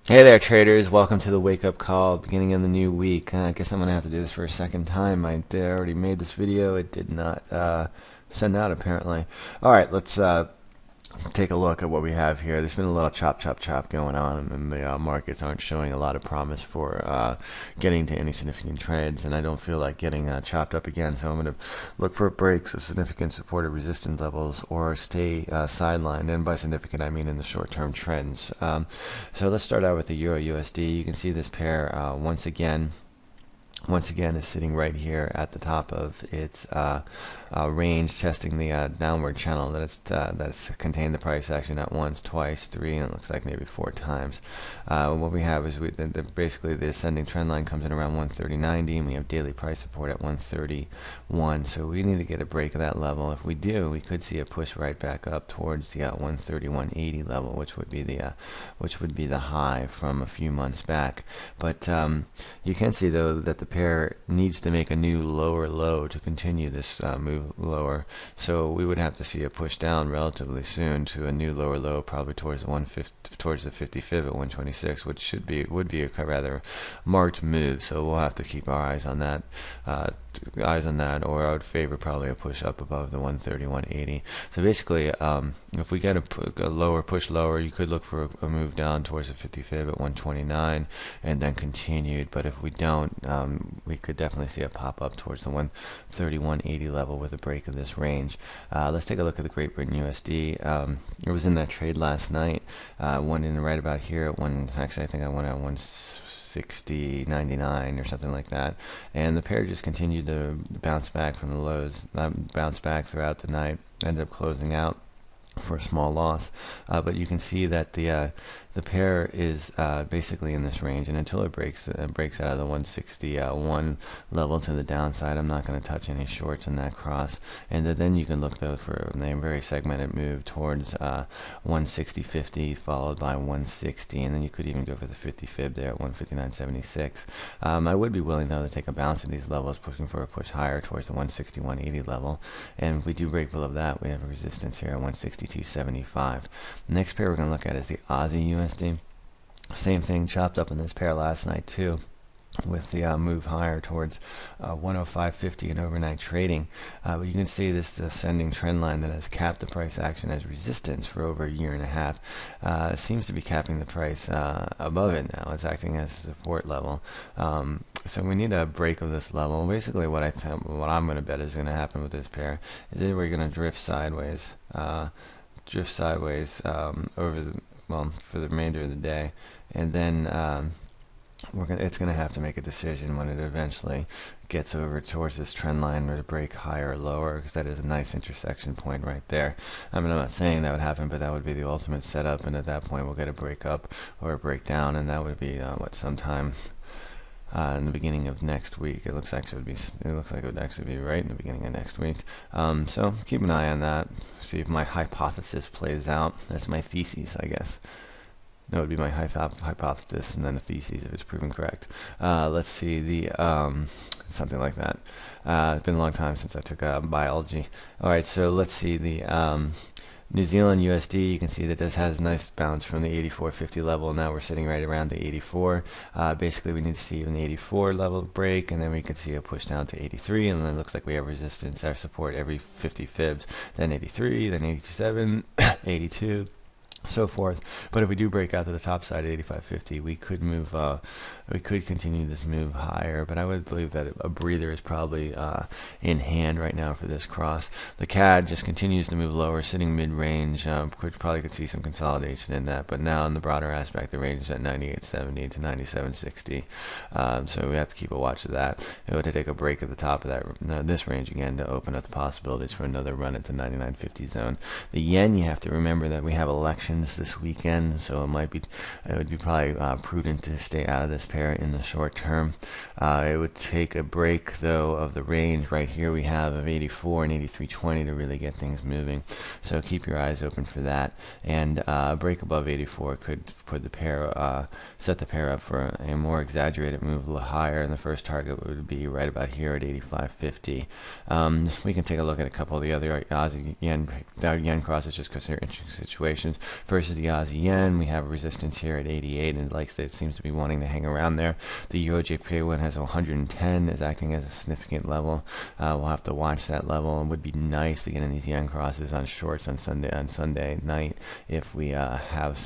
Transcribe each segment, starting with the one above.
Hey there, traders. Welcome to the wake up call, beginning of the new week. I guess I'm going to have to do this for a second time. Already made this video. It did not send out, apparently. All right, let's take a look at what we have here. There's been a little chop going on, and the markets aren't showing a lot of promise for getting to any significant trades, and I don't feel like getting chopped up again, so I'm going to look for breaks of significant support or resistance levels or stay sidelined, and by significant I mean in the short-term trends. So let's start out with the Euro USD. You can see this pair once again is sitting right here at the top of its range, testing the downward channel that's contained the price action at once, twice, three, and it looks like maybe four times. What we have is basically the ascending trend line comes in around 130.90, and we have daily price support at 131. So we need to get a break of that level. If we do, we could see a push right back up towards the 131.80 level, which would be the high from a few months back. But you can see though that the pair needs to make a new lower low to continue this move lower, so we would have to see a push down relatively soon to a new lower low, probably towards the 50 fib at 126, which would be a rather marked move. So we'll have to keep our eyes on that. Or I would favor probably a push up above the 131.80. So basically, if we get a lower push lower, you could look for a move down towards the 50 fib at 129 and then continued. But if we don't, we could definitely see a pop up towards the 131.80 level with a break of this range. Let's take a look at the Great Britain USD. It was in that trade last night. Went in right about here at one. Actually, I think I went at 160.99 or something like that, and the pair just continued to bounce back from the lows, bounce back throughout the night, ended up closing out for a small loss, but you can see that the pair is basically in this range, and until it breaks out of the 161 level to the downside, I'm not going to touch any shorts in that cross. And then you can look though for a very segmented move towards 160.50 followed by 160, and then you could even go for the 50 fib there at 159.76. I would be willing though to take a bounce at these levels, pushing for a push higher towards the 161.80 level, and if we do break below that, we have a resistance here at 162.75. The next pair we're going to look at is the Aussie USD. Same thing, chopped up in this pair last night too, with the move higher towards 105.50 in overnight trading. But you can see this ascending trend line that has capped the price action as resistance for over a year and a half. Seems to be capping the price above it now. It's acting as a support level. So we need a break of this level. Basically what I'm going to bet is going to happen with this pair is that we're going to drift sideways for the remainder of the day, and then it's going to have to make a decision when it eventually gets over towards this trend line, or to break higher or lower, because that is a nice intersection point right there. I mean, I'm not saying that would happen, but that would be the ultimate setup, and at that point we'll get a break up or a breakdown, and that would be sometime in the beginning of next week. It looks like it would actually be right in the beginning of next week. So keep an eye on that. See if my hypothesis plays out. That's my thesis, I guess. That would be my hypothesis, and then a thesis if it's proven correct. Let's see the something like that. It's been a long time since I took biology. All right, so let's see the New Zealand USD. You can see that this has a nice bounce from the 84.50 level. Now we're sitting right around the 84. Basically, we need to see an 84 level break, and then we can see a push down to 83, and then it looks like we have resistance or support every 50 fibs. Then 83, then 87, 82. So forth. But if we do break out to the top side at 85.50, we could continue this move higher, but I would believe that a breather is probably in hand right now for this cross. The CAD just continues to move lower, sitting mid-range. Probably could see some consolidation in that, but now in the broader aspect, the range is at 98.70 to 97.60. So we have to keep a watch of that. It would take a break at the top of that this range again to open up the possibilities for another run into 99.50 zone. The yen, you have to remember that we have elections this weekend, so it would be probably prudent to stay out of this pair in the short term. It would take a break though of the range right here we have of 84 and 83.20 to really get things moving. So keep your eyes open for that, and a break above 84 could put the pair set the pair up for a more exaggerated move a little higher, and the first target would be right about here at 85.50. We can take a look at a couple of the other Aussie yen crosses just because they're interesting situations. Versus the Aussie yen, we have resistance here at 88, and it seems to be wanting to hang around there. The Euro JPY has 110, is acting as a significant level. We'll have to watch that level. It would be nice to get in these yen crosses on shorts on Sunday night if we have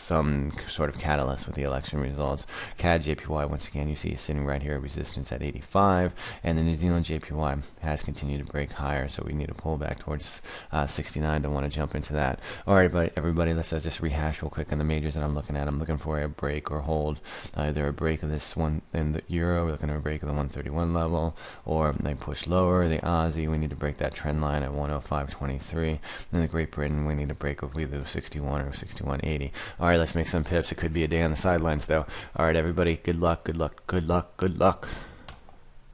some sort of catalyst with the election results. CAD JPY, once again, you see is sitting right here at resistance at 85, and the New Zealand JPY has continued to break higher, so we need to pull back towards 69 to want to jump into that. All right, but everybody, let's just rehash real quick on the majors that I'm looking at. I'm looking for a break or hold, either a break of this one in the euro, we're looking at a break of the 131 level, or they push lower. The Aussie, we need to break that trend line at 105.23. And the Great Britain, we need to break over either 61 or 61.80. All right, let's make some pips. It could be a day on the sidelines, though. All right, everybody, good luck, good luck, good luck, good luck.